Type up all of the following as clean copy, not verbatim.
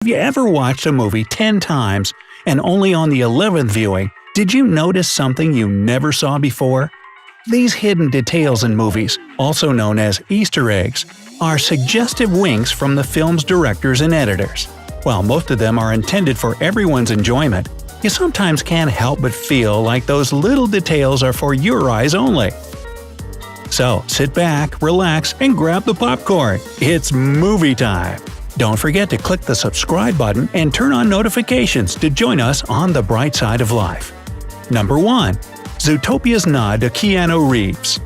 Have you ever watched a movie 10 times and only on the 11th viewing did you notice something you never saw before? These hidden details in movies, also known as Easter eggs, are suggestive winks from the film's directors and editors. While most of them are intended for everyone's enjoyment, you sometimes can't help but feel like those little details are for your eyes only. So sit back, relax, and grab the popcorn. It's movie time! Don't forget to click the subscribe button and turn on notifications to join us on the bright side of life. Number 1. Zootopia's nod to Keanu Reeves.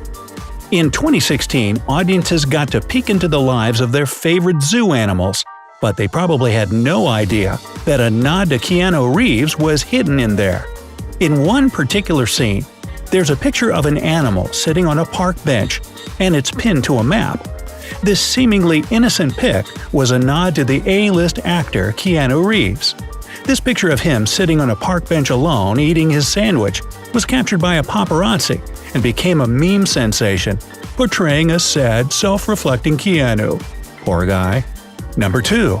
In 2016, audiences got to peek into the lives of their favorite zoo animals, but they probably had no idea that a nod to Keanu Reeves was hidden in there. In one particular scene, there's a picture of an animal sitting on a park bench, and it's pinned to a map. This seemingly innocent pic was a nod to the A-list actor Keanu Reeves. This picture of him sitting on a park bench alone eating his sandwich was captured by a paparazzi and became a meme sensation, portraying a sad, self-reflecting Keanu. Poor guy. Number 2.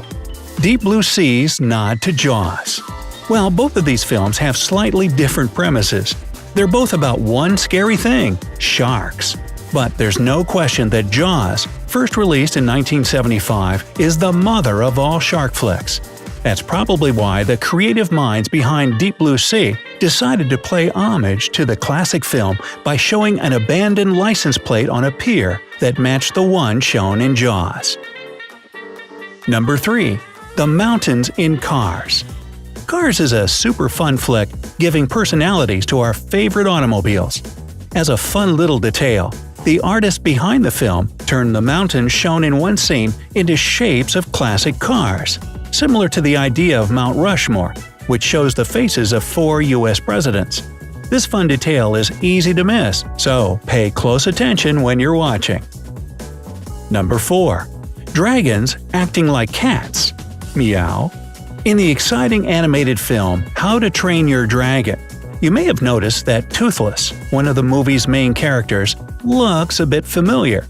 Deep Blue Sea's nod to Jaws. Well, both of these films have slightly different premises. They're both about one scary thing – sharks. But there's no question that Jaws, first released in 1975, is the mother of all shark flicks. That's probably why the creative minds behind Deep Blue Sea decided to pay homage to the classic film by showing an abandoned license plate on a pier that matched the one shown in Jaws. Number 3. The Mountains in Cars. Cars is a super fun flick giving personalities to our favorite automobiles. As a fun little detail, the artist behind the film turned the mountains shown in one scene into shapes of classic cars, similar to the idea of Mount Rushmore, which shows the faces of 4 U.S. presidents. This fun detail is easy to miss, so pay close attention when you're watching. Number 4. Dragons acting like cats. Meow. In the exciting animated film How to Train Your Dragon, you may have noticed that Toothless, one of the movie's main characters, looks a bit familiar.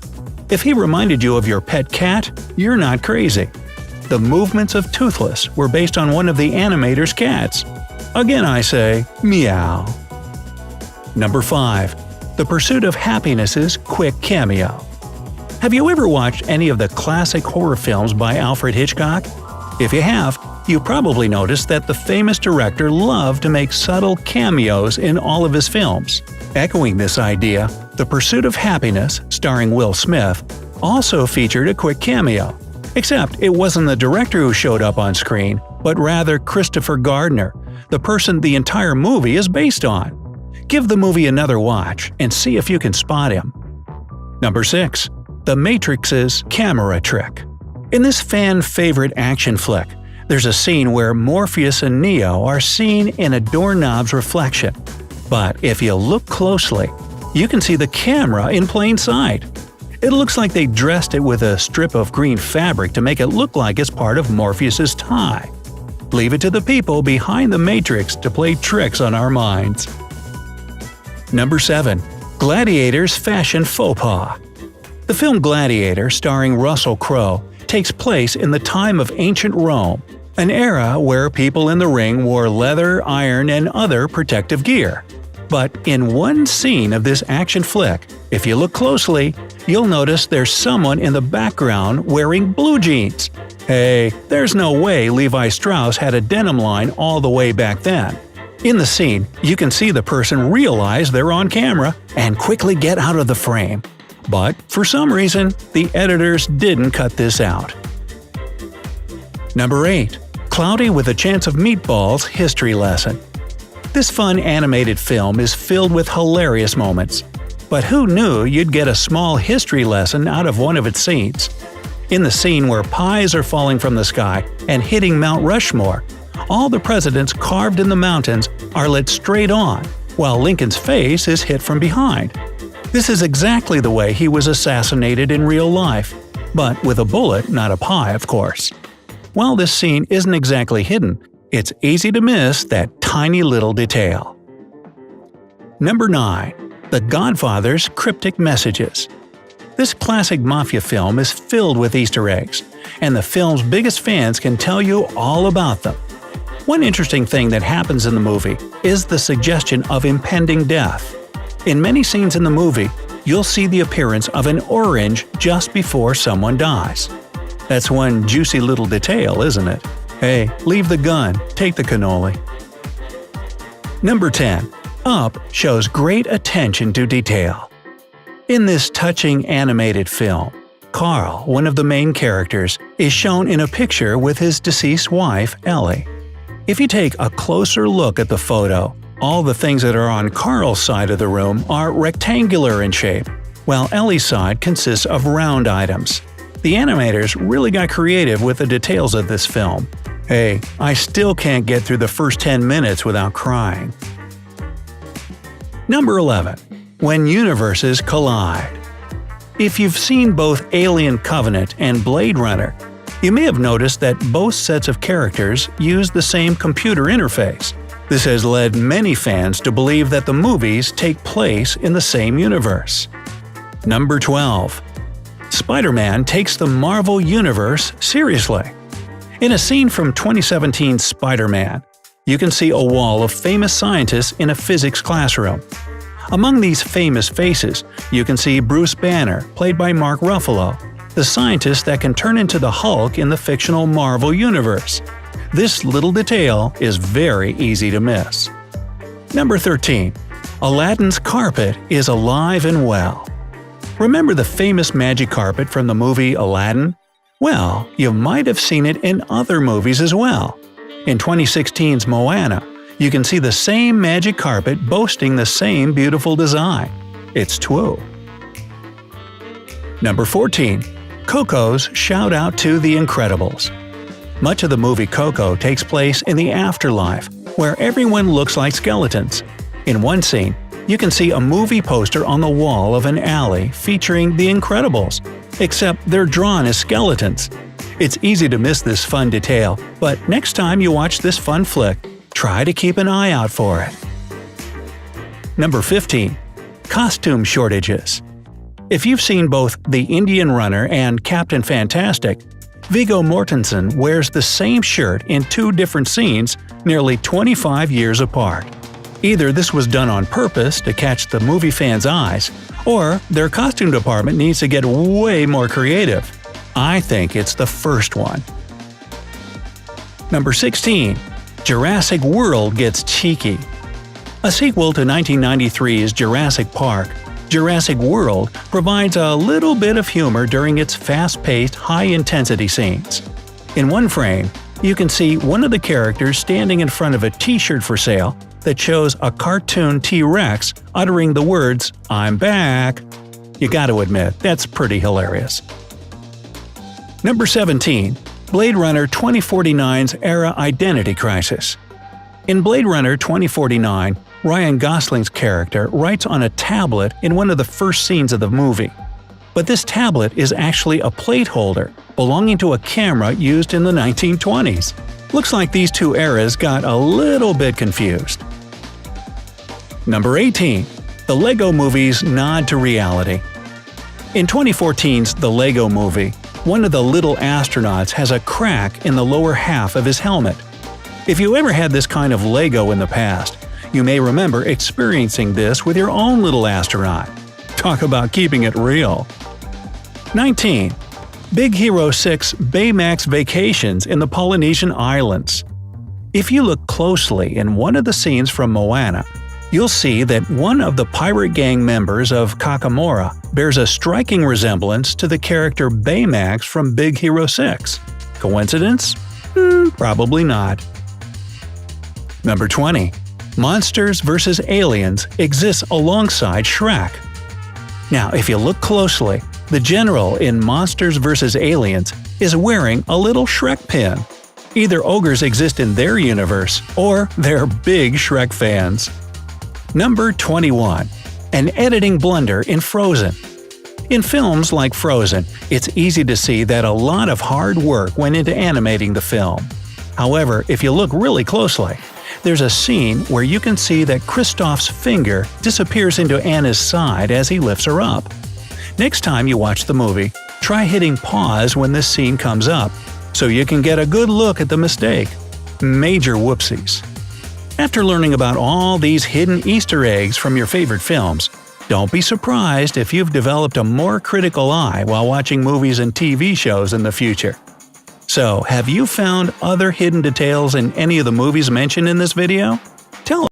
If he reminded you of your pet cat, you're not crazy. The movements of Toothless were based on one of the animator's cats. Again I say, meow. Number 5. The Pursuit of Happyness's quick cameo. Have you ever watched any of the classic horror films by Alfred Hitchcock? If you have, you probably noticed that the famous director loved to make subtle cameos in all of his films. Echoing this idea, The Pursuit of Happyness, starring Will Smith, also featured a quick cameo. Except it wasn't the director who showed up on screen, but rather Christopher Gardner, the person the entire movie is based on. Give the movie another watch and see if you can spot him. Number 6. The Matrix's camera trick. In this fan-favorite action flick, there's a scene where Morpheus and Neo are seen in a doorknob's reflection. But if you look closely, you can see the camera in plain sight. It looks like they dressed it with a strip of green fabric to make it look like it's part of Morpheus's tie. Leave it to the people behind the Matrix to play tricks on our minds. Number 7. Gladiator's fashion faux pas. The film Gladiator, starring Russell Crowe, takes place in the time of ancient Rome, an era where people in the ring wore leather, iron, and other protective gear. But in one scene of this action flick, if you look closely, you'll notice there's someone in the background wearing blue jeans. Hey, there's no way Levi Strauss had a denim line all the way back then. In the scene, you can see the person realize they're on camera and quickly get out of the frame. But for some reason, the editors didn't cut this out. Number 8. Cloudy with a Chance of Meatballs history lesson. This fun animated film is filled with hilarious moments. But who knew you'd get a small history lesson out of one of its scenes? In the scene where pies are falling from the sky and hitting Mount Rushmore, all the presidents carved in the mountains are lit straight on, while Lincoln's face is hit from behind. This is exactly the way he was assassinated in real life, but with a bullet, not a pie, of course. While this scene isn't exactly hidden, it's easy to miss that tiny little detail. Number 9. The Godfather's cryptic messages. This classic mafia film is filled with Easter eggs, and the film's biggest fans can tell you all about them. One interesting thing that happens in the movie is the suggestion of impending death. In many scenes in the movie, you'll see the appearance of an orange just before someone dies. That's one juicy little detail, isn't it? Hey, leave the gun, take the cannoli. Number 10. Up shows great attention to detail. In this touching animated film, Carl, one of the main characters, is shown in a picture with his deceased wife, Ellie. If you take a closer look at the photo, all the things that are on Carl's side of the room are rectangular in shape, while Ellie's side consists of round items. The animators really got creative with the details of this film. Hey, I still can't get through the first 10 minutes without crying. Number 11. When universes collide. If you've seen both Alien Covenant and Blade Runner, you may have noticed that both sets of characters use the same computer interface. This has led many fans to believe that the movies take place in the same universe. Number 12. Spider-Man takes the Marvel Universe seriously. In a scene from 2017's Spider-Man, you can see a wall of famous scientists in a physics classroom. Among these famous faces, you can see Bruce Banner, played by Mark Ruffalo, the scientist that can turn into the Hulk in the fictional Marvel Universe. This little detail is very easy to miss. Number 13. Aladdin's carpet is alive and well. Remember the famous magic carpet from the movie Aladdin? Well, you might have seen it in other movies as well. In 2016's Moana, you can see the same magic carpet boasting the same beautiful design. It's true. Number 14. Coco's shout-out to The Incredibles. Much of the movie Coco takes place in the afterlife, where everyone looks like skeletons. In one scene, you can see a movie poster on the wall of an alley featuring The Incredibles, except they're drawn as skeletons. It's easy to miss this fun detail, but next time you watch this fun flick, try to keep an eye out for it. Number 15. Costume shortages. If you've seen both The Indian Runner and Captain Fantastic, Viggo Mortensen wears the same shirt in two different scenes nearly 25 years apart. Either this was done on purpose to catch the movie fans' eyes, or their costume department needs to get way more creative. I think it's the first one. Number 16. Jurassic World gets cheeky. A sequel to 1993's Jurassic Park, Jurassic World provides a little bit of humor during its fast-paced, high-intensity scenes. In one frame, you can see one of the characters standing in front of a t-shirt for sale that shows a cartoon T-Rex uttering the words, "I'm back." You gotta admit, that's pretty hilarious. Number 17. Blade Runner 2049's Era Identity Crisis. In Blade Runner 2049, Ryan Gosling's character writes on a tablet in one of the first scenes of the movie. But this tablet is actually a plate holder belonging to a camera used in the 1920s. Looks like these two eras got a little bit confused. Number 18. The Lego Movie's nod to reality. In 2014's The Lego Movie, one of the little astronauts has a crack in the lower half of his helmet. If you ever had this kind of Lego in the past, you may remember experiencing this with your own little astronaut. Talk about keeping it real. 19. Big Hero 6 Baymax Vacations in the Polynesian Islands. If you look closely in one of the scenes from Moana, you'll see that one of the pirate gang members of Kakamora bears a striking resemblance to the character Baymax from Big Hero 6. Coincidence? Probably not. Number 20. Monsters vs. Aliens exists alongside Shrek. Now, if you look closely, the general in Monsters vs. Aliens is wearing a little Shrek pin. Either ogres exist in their universe, or they're big Shrek fans. Number 21. An editing blunder in Frozen. In films like Frozen, it's easy to see that a lot of hard work went into animating the film. However, if you look really closely, there's a scene where you can see that Kristoff's finger disappears into Anna's side as he lifts her up. Next time you watch the movie, try hitting pause when this scene comes up, so you can get a good look at the mistake. Major whoopsies. After learning about all these hidden Easter eggs from your favorite films, don't be surprised if you've developed a more critical eye while watching movies and TV shows in the future. So, have you found other hidden details in any of the movies mentioned in this video?